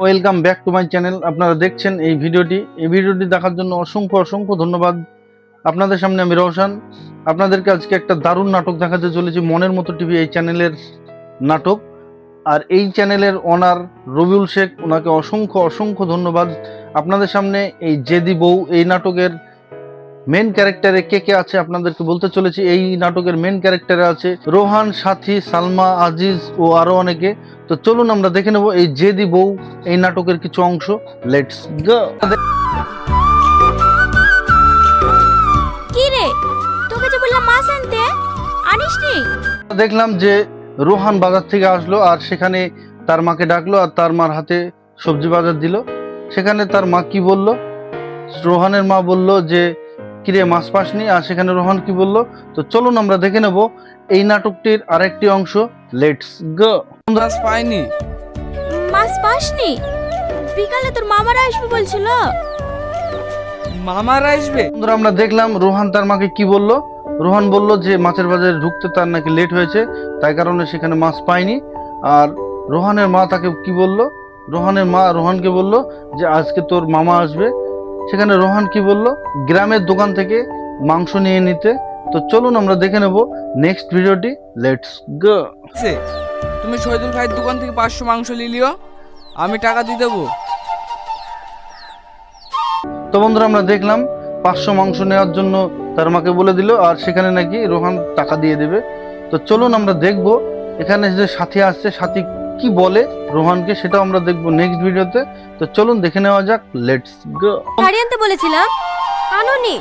Welcome back to my channel. আপনারা দেখছেন এই ভিডিওটি দেখার জন্য অসংখ্য অসংখ্য ধন্যবাদ। আপনাদের সামনে আমি রওশন। আপনাদেরকে আজকে একটা দারুণ নাটক দেখাতে চলেছি, মনের মতো টিভি এই চ্যানেলের নাটক। আর এই চ্যানেলের ওনার রবিউল শেখ, ওনাকে অসংখ্য অসংখ্য ধন্যবাদ। আপনাদের সামনে এই জেদি বউ এই নাটকের মেন ক্যারেক্টারে কে কে আছে আপনাদেরকে বলতে চলেছি। এই নাটকের মেন ক্যারেক্টারে আছে রোহান, সাথী, সালমা, আজিজ ও আরো অনেকে। তো চলুন আমরা দেখে নেব এই জেদি বউ এই নাটকের কিছু অংশ। Let's go. কি রে, তোকে যে বললাম মাছ আনতে, আনিসনি? দেখলাম যে রোহান বাজার থেকে আসলো আর সেখানে তার মাকে ডাকলো আর তার মার হাতে সবজি বাজার দিল। সেখানে তার মা কি বলল, রোহানের মা বলল যে কিরে মাছ পাসনি, আর সেখানে রোহান কি বলল। তো চলুন আমরা দেখে নেব এই নাটকটির আরেকটি অংশ। Let's go. মাছ পাইনি। মাছ পাসনি? বিকালে তোর মামারা আসবে বলছিল। মামারা আসবে? বন্ধুরা, আমরা দেখলাম রোহান তার মাকে কি বলল। রোহান বলল যে মাছের বাজারে ঢুকতে তার নাকি লেট হয়েছে, তাই কারণে সেখানে মাছ পায়নি। আর রোহানের মা তাকে কি বলল, রোহানের মা রোহানকে বলল যে আজকে তোর মামা আসবে। সেখানে রোহান কি বলল, গ্রামের দোকান থেকে মাংস নিয়ে নিতে। তো চলুন আমরা দেখে নেব নেক্সট ভিডিওটি। Let's go. তুমি শহীদুল ভাইয়ের দোকান থেকে 500 মাংস লিলিও, আমি টাকা দিয়ে দেবো। তো বন্ধুরা, আমরা দেখলাম 500 মাংস নেওয়ার জন্য তার মাকে বলে দিল, আর সেখানে নাকি রোহান টাকা দিয়ে দেবে। তো চলুন আমরা দেখব এখানে যে সাথী আসছে, সাথী কি বলে রোহানকে, সেটাও আমরা দেখব নেক্সট ভিডিওতে। তো চলুন দেখে নেওয়া যাক। Let's go. শাড়ি আনতে বলেছিলাম, আনোনি?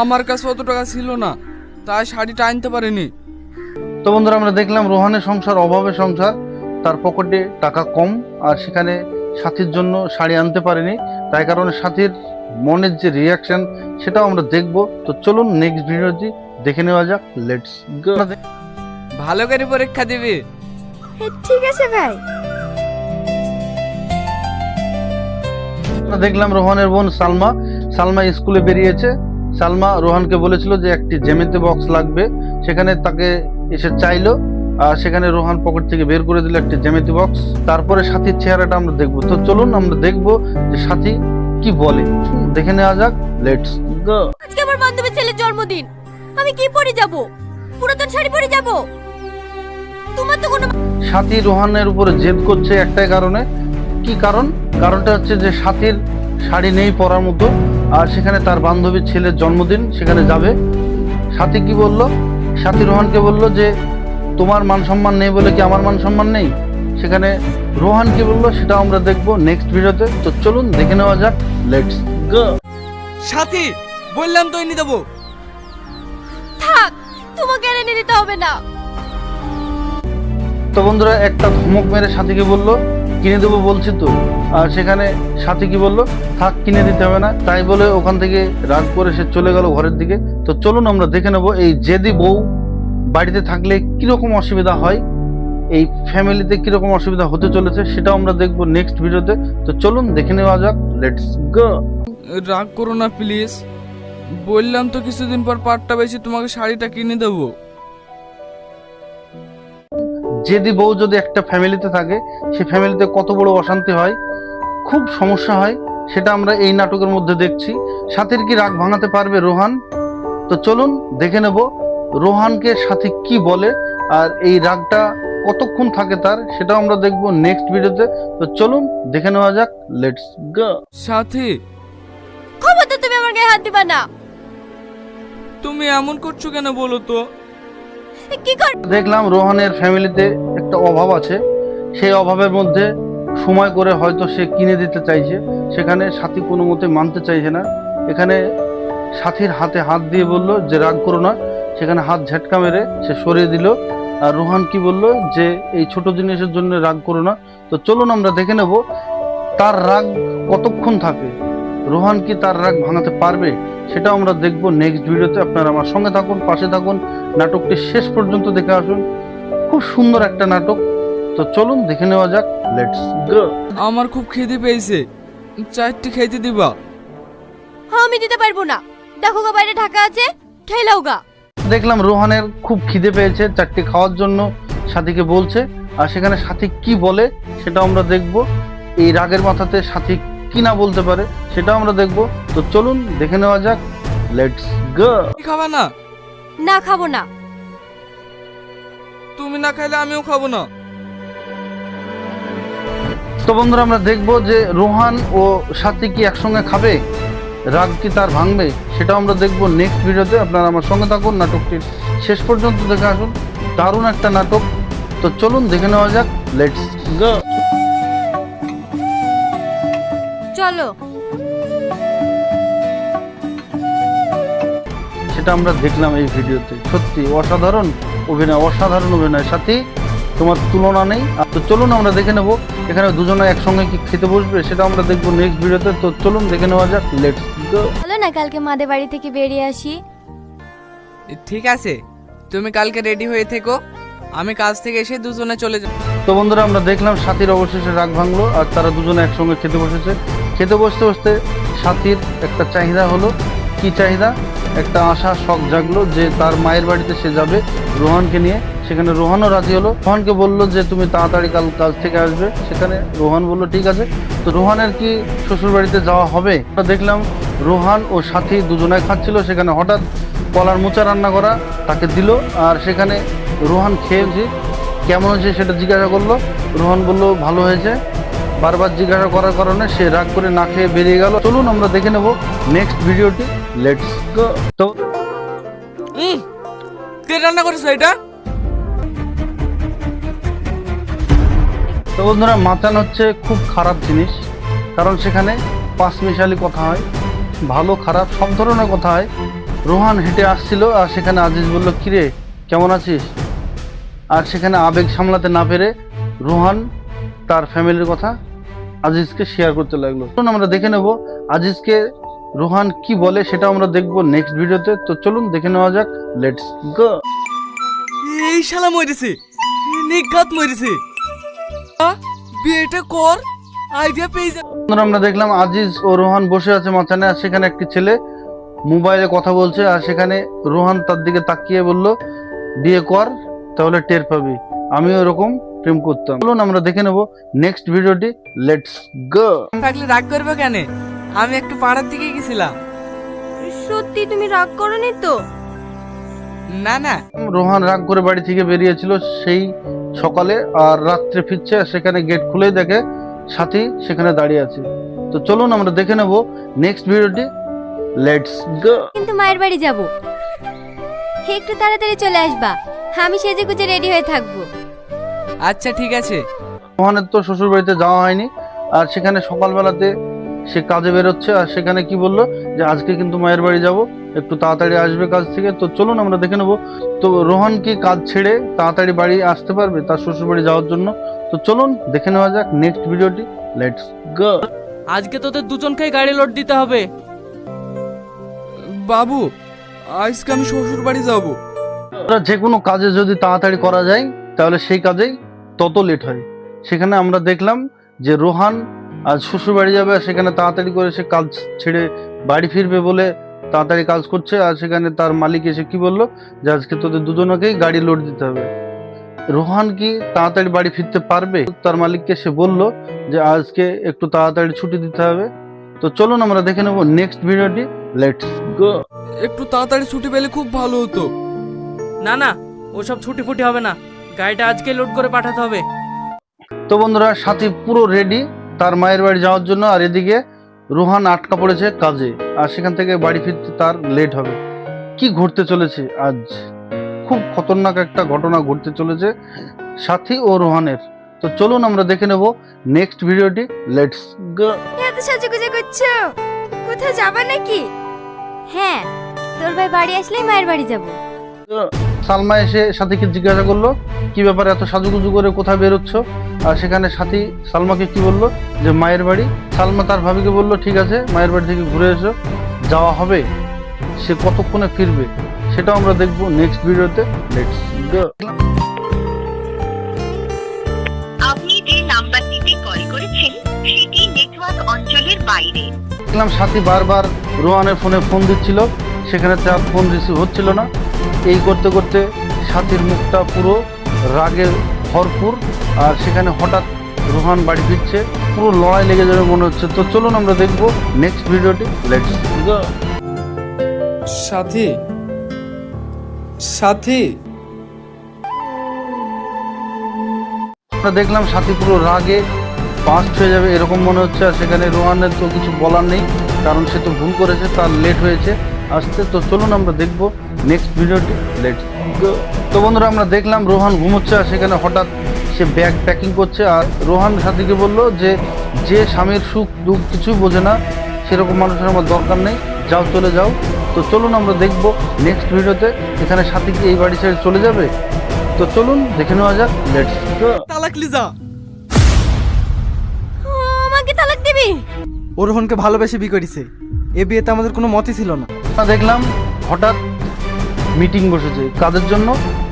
আমার কাছে অত টাকা ছিল না, তাই শাড়িটা আনতে পারিনি। তো বন্ধুরা, আমরা দেখলাম রোহানের সংসার অভাবের সংসার, তার পকেটে টাকা কম, আর সেখানে সাথীর জন্য শাড়ি আনতে পারেনি। তাই কারণে সাথীর মনের যে রিয়াকশন সেটাও আমরা দেখব। তো চলুন নেক্সট ভিডিওটি দেখে নেওয়া যাক। Let's go. ভালো করে পরীক্ষা দিবি। ঠিক আছে ভাই। আমরা দেখলাম রোহানের বোন সালমা, সালমা স্কুলে বেরিয়েছে। সালমা রোহানকে বলেছিল যে একটি জ্যামিতি বক্স লাগবে, সেখানে তাকে এসে চাইলো, আর সেখানে রোহান পকেট থেকে বের করে দিল একটি জ্যামিতি বক্স। তারপরে সাথীর চেহারাটা আমরা দেখবো। তো চলুন আমরা দেখবো যে সাথী কি বলে, দেখে নেওয়া যাক। Let's go. আজকে আমার বান্ধবীর ছেলের জন্মদিন, আমি কি পরে যাব? পুরাতন শাড়ি পরে যাব? তোমার তো কোনো সাথী রোহানের উপরে জেদ করছে একটাই কারণে। কি কারণ? কারণটা হচ্ছে যে সাথীর শাড়ি নেই পরার মতো, আর সেখানে তার বান্ধবীর ছেলের জন্মদিন, সেখানে যাবে। সাথী কি বলল, সাথী রোহানকে বলল যে তোমার মান সম্মান নেই বলে কি আমার মান সম্মান নেই? সেখানে রোহান কি বলল সেটাও আমরা দেখবো নেক্সট ভিডিওতে। তো চলুন দেখে নেওয়া যাক। Let's go. সাথী, বললাম তো এনে দেবো। থাক, তোমাকে এনে দিতে হবে না। তো বন্ধুরা, একটা ধমক মেরে সাথীকে বলল কিনে দেবো বলছি তো, আর সেখানে সাথী কি বলল, থাক কিনে দিতে হবে না। তাই বলে ওখান থেকে রাগ করে সে চলে গেল ঘরের দিকে। তো চলুন আমরা দেখে নেব এই জেদি বউ বাড়িতে থাকলে কিরকম অসুবিধা হয়, এই ফ্যামিলিতে কিরকম অসুবিধা হতে চলেছে সেটাও আমরা দেখবো নেক্সট ভিডিওতে। তো চলুন দেখে নেওয়া যাক। Let's go. রাগ করো না প্লিজ, বললাম তো কিছুদিন পর পাটটা বেশি তোমাকে শাড়িটা কিনে দেবো। জেদি বউ যদি একটা ফ্যামিলিতে থাকে, সেই ফ্যামিলিতে কত বড় অশান্তি হয়, খুব সমস্যা হয়, সেটা আমরা এই নাটকের মধ্যে দেখছি। সাথীর কি রাগ ভাঙাতে পারবে রোহান? তো চলুন দেখে নেব রোহানকে সাথী কি বলে, আর এই রাগটা কতক্ষণ থাকে তার, সেটাও আমরা দেখবো নেক্সট ভিডিওতে। তো চলুন দেখে নেওয়া যাক। Let's go. সাথী, খবরদার তুমি আমার গায়ে হাত দিবা না। তুমি এমন করছো কেন বলো তো? কি কর? দেখলাম রোহানের ফ্যামিলিতে একটা অভাব আছে, সেই অভাবের মধ্যে সময় করে হয়তো সে কিনে দিতে চাইছে, সেখানে সাথী কোনো মতে মানতে চাইছে না। এখানে সাথীর হাতে হাত দিয়ে বলল যে রাগ করো না, সেখানে হাত ঝাটকা মেরে সে সরিয়ে দিল। আর রোহান কি বলল যে এই ছোট জিনিসের জন্য রাগ করো না। তো চলুন আমরা দেখে নেব তার রাগ কতক্ষণ থাকে, রোহান কি তার রাগ ভাঙাতে পারবে, সেটাও আমরা দেখবো নেক্সট ভিডিওতে। আপনারা আমার সঙ্গে থাকুন, পাশে থাকুন, নাটকটি শেষ পর্যন্ত দেখে আসুন। খুব সুন্দর একটা নাটক। তো চলুন দেখে নেওয়া যাক। Let's go. আমার খুব খিদে পেয়েছে, চারটি খেতে দিবা? আমি দিতে পারবো না, দেখো গা বাইরে ঢাকা আছে, ঠেলাও গা। দেখলাম রোহানের খুব খিদে পেয়েছে, চারটি খাওয়ার জন্য সাথীকে বলছে। আর সেখানে সাথী কি বলে সেটা আমরা দেখব। এই রাগের মাথাতে সাথী কি না বলতে পারে সেটাও আমরা দেখব। তো চলুন দেখে নেওয়া যাক, লেটস গো। খাবা না? না খাবো না। তুমি না খাইলে আমিও খাবো না। তো বন্ধুরা আমরা দেখব যে রোহান ও সাথী কি একসঙ্গে খাবে, রাগ কি তার ভাঙবে, সেটাও আমরা দেখব নেক্সট ভিডিওতে। আপনারা আমার সঙ্গে থাকুন, নাটকটির শেষ পর্যন্ত দেখে আসুন। দারুণ একটা নাটক। তো চলুন দেখে নেওয়া যাক, লেটস গো। চলো। সেটা আমরা দেখলাম এই ভিডিওতে। সত্যি অসাধারণ অভিনয়, অসাধারণ অভিনয়। সাথী তোমার তুলনা নেই। তো চলুন আমরা দেখে নেব এখানে দুজনে একসঙ্গে কি খেতে বসবে, সেটা আমরা দেখবো নেক্সট ভিডিওতে। তো চলুন দেখে নেওয়া যাক, লেটস গো। চলো না কালকে মাদের বাড়ি থেকে বেরিয়ে আসি। ঠিক আছে, তুমি কালকে রেডি হয়ে থেকো, আমি কাজ থেকে এসে দুজনে চলে যাব। তো বন্ধুরা আমরা দেখলাম সাথীর অবশেষে রাগ ভাঙলো আর তারা দুজনে একসঙ্গে খেতে বসেছে। খেতে বসতে বসতে সাথীর একটা চাহিদা হলো। কি চাহিদা? একটা আশা শখ জাগলো যে তার মায়ের বাড়িতে সে যাবে রোহানকে নিয়ে। সেখানে রোহানও রাজি হলো। রোহানকে বললো যে তুমি তাড়াতাড়ি কাল কাজ থেকে আসবে। সেখানে রোহান বললো ঠিক আছে। তো রোহানের কি শ্বশুর বাড়িতে যাওয়া হবে? আমরা দেখলাম রোহান ও সাথী দুজনে খাচ্ছিল। সেখানে হঠাৎ কলার মোচা রান্না করা তাকে দিল। আর সেখানে রোহান খেয়েছে, কেমন হয়েছে সেটা জিজ্ঞাসা করলো। রোহান বললো ভালো হয়েছে। বারবার জিজ্ঞাসা করার কারণে সে রাগ করে না খেয়ে বেরিয়ে গেল। চলুন আমরা দেখে নেব নেক্সট ভিডিওটি, লেটস গো। তো কে রান্না করেছো এটা? তো বন্ধুরা মাচান হচ্ছে খুব খারাপ জিনিস, কারণ সেখানে পাঁচমিশালি কথা হয়, ভালো খারাপ সব ধরনের কথা হয়। রোহান হেঁটে আসছিল আর সেখানে আজিজ বলল কিরে কেমন আছিস? আর সেখানে আবেগ সামলাতে না পেরে রোহান তার ফ্যামিলির কথা আজিজকে শেয়ার করতে লাগলো। চলুন আমরা দেখে নেব আজিজকে রোহান কি বলে, সেটা আমরা দেখবো নেক্সট ভিডিওতে। তো চলুন দেখে নেওয়া যাক, লেটস গো। এই শালা মরেছে, নিঘাত মরেছে। বিয়েটা কর, আইডিয়া পেয়ে যা। আমরা দেখলাম আজিজ ও রোহান বসে আছে মাচানে। আর সেখানে একটি ছেলে মোবাইলে কথা বলছে। আর সেখানে রোহান তার দিকে তাকিয়ে বলল বিয়ে কর, তাহলে টের পাবি আমিও এরকম প্রেম করতাম। চলুন আমরা দেখে নেব নেক্সট ভিডিওটি, লেটস গো। থাকলে রাগ করবে কেন? আমি একটু পাড়ার দিকে গেছিলাম। সত্যি তুমি রাগ করনি তো? না না, রোহান রাগ করে বাড়ি থেকে বেরিয়েছিল সেই সকালে, আর রাত্রে ফিরছে। আর সেখানে গেট খুলেই দেখে সাথী সেখানে দাঁড়িয়ে আছে। তো চলুন আমরা দেখে নেব নেক্সট ভিডিওটি, লেটস গো। কিন্তু মায়ের বাড়ি যাব, একটু তাড়াতাড়ি চলে আসবা, আমি সেজে গুজে রেডি হয়ে থাকবো। আচ্ছা ঠিক আছে। রোহানের তো শ্বশুর বাড়িতে যাওয়া হয়নি। আর সেখানে সকালবেলাতে সে কাজে বেরোচ্ছে। আর সেখানে কি বললো যে আজকে কিন্তু মায়ের বাড়ি যাব, একটু তাড়াতাড়ি আসবে কাজ থেকে। তো চলুন আমরা দেখে নেব তো রোহান কি কাজ ছেড়ে তাড়াতাড়ি বাড়ি আসতে পারবে তার শ্বশুর বাড়ি যাওয়ার জন্য। তো চলুন দেখে নেওয়া যাক নেক্সট ভিডিওটি, লেটস গো। আজকে তোদের দুজনকেই গাড়ি লোড দিতে হবে। বাবু, আজকে আমি শ্বশুর বাড়ি যাবো। যে কোনো কাজে যদি তাড়াতাড়ি করা যায় তাহলে সেই কাজেই তত লেট হয়। সেখানে আমরা দেখলাম যে রোহান আজ শ্বশুর বাড়ি যাবে। আর সেখানে তাড়াতাড়ি করে সে কাজ ছেড়ে বাড়ি ফিরবে বলে তাড়াতাড়ি কাজ করছে। আর সেখানে তার মালিক এসে কি বললো যে আজকে তোদের দুজনকেই গাড়ি লোড দিতে হবে। রোহান কি তাড়াতাড়ি বাড়ি ফিরতে পারবে? তার মালিককে সে বলল যে আজকে একটু তাড়াতাড়ি ছুটি দিতে হবে। তো চলুন আমরা দেখে নেব নেক্সট ভিডিওটি, লেটস গো। একটু তাড়াতাড়ি ছুটি পেলে খুব ভালো হতো। না না, ওসব ছুটি ফুটি হবে না, গাড়িটা আজকে লোড করে পাঠাতে হবে। তো বন্ধুরা সাথী পুরো রেডি তার মায়ের বাড়ি যাওয়ার জন্য। আর এদিকে রোহান আটকা পড়েছে কাজে। আর সেখান থেকে বাড়ি ফিরতে তার লেট হবে। কি ঘটতে চলেছে আজ? খুব খতরনাক একটা ঘটনা ঘটতে চলেছে সাথী ও রোহানের। তো চলুন আমরা দেখে নেব নেক্সট ভিডিওটি, লেটস গো। এত সাজুগুজু করছো, কোথাও যাবা নাকি? হ্যাঁ, তোর ভাই বাড়ি আসলেই মায়ের বাড়ি যাব। সালমা এসে সাথীকে জিজ্ঞাসা করলো কি ব্যাপার এত সাজুগুজু করে কোথায় বেরোচ্ছ? আর সেখানে সাথী সালমাকে কি বললো যে মায়ের বাড়ি। সালমা তার ভাবিকে বললো ঠিক আছে মায়ের বাড়ি থেকে ঘুরে এসো, যাওয়া হবে। সে কতক্ষণে ফিরবে সেটাও আমরা দেখবো নেক্সট ভিডিওতে, লেটস গো। আপনি যে নাম্বারটিতে কল করেছেন সেটি নেটওয়ার্ক অঞ্চলের বাইরে। দেখলাম সাথী বারবার রোহানের ফোনে ফোন দিচ্ছিল, সেখানে তার ফোন রিসিভ হচ্ছিল না। এই করতে করতে সাথীর মুখটা পুরো রাগে ভরপুর। আর সেখানে হঠাৎ রোহান বাড়ি ফিরছে, পুরো লড়াই লেগে যাবে মনে হচ্ছে। তো চলুন আমরা দেখবো নেক্সট ভিডিওটি। Let's go. সাথী, সাথী, আমরা দেখলাম সাথী পুরো রাগে পাস্ট হয়ে যাবে এরকম মনে হচ্ছে। আর সেখানে রোহানের তো কিছু বলার নেই, কারণ সে তো ভুল করেছে, তার লেট হয়েছে আসতে। তো চলুন আমরা দেখবো নেক্সট ভিডিওটি। Let's go. তো বন্ধুরা, আমরা দেখলাম রোহান ঘুমোচ্ছে, আর সেখানে হঠাৎ সে ব্যাগ প্যাকিং করছে। আর রোহান সাথীকে বলল যে যে স্বামীর সুখ দুঃখ কিছুই বোঝে না, সেরকম মানুষের আমার দরকার নেই, যাও চলে যাও। তো চলুন আমরা দেখবো নেক্সট ভিডিওতে এখানে সাথী কি এই বাড়ি ছেড়ে চলে যাবে। তো চলুন দেখে নেওয়া যাক। Let's go. তালাক লিজা। আমাকে তালাক দিবি? ও রোহনকে ভালোবেসে বিয়ে করেছে, এ বিয়েতে আমাদের কোনো মতই ছিল না। আমরা দেখলাম হঠাৎ মিটিং বসেছে, কাদের জন্য?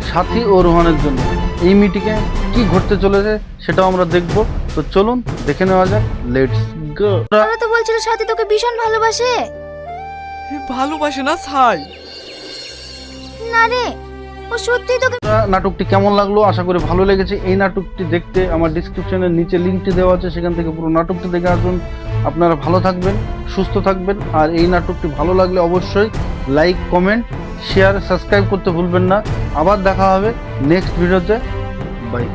সাথী ও রোহানের জন্য। এই মিটিংয়ে কি ঘটতে চলেছে সেটাও আমরা দেখব। তো চলুন দেখে নেওয়া যাক। Let's go. ওরা তো বলছিল সাথী তোকে ভীষণ ভালোবাসে। ভালোবাসে না ছাই। না রে, ও সত্যি তোকে। নাটকটি কেমন লাগলো? আশা করি ভালো লেগেছে। এই নাটকটি দেখতে আমার ডিসক্রিপশনের নিচে লিঙ্কটি দেওয়া আছে, সেখান থেকে পুরো নাটকটি দেখে আসুন। আপনারা ভালো থাকবেন, সুস্থ থাকবেন। আর এই নাটকটি ভালো লাগলে অবশ্যই লাইক, কমেন্ট, শেয়ার, সাবস্ক্রাইব করতে ভুলবেন না। আবার দেখা হবে নেক্সট ভিডিওতে। বাই।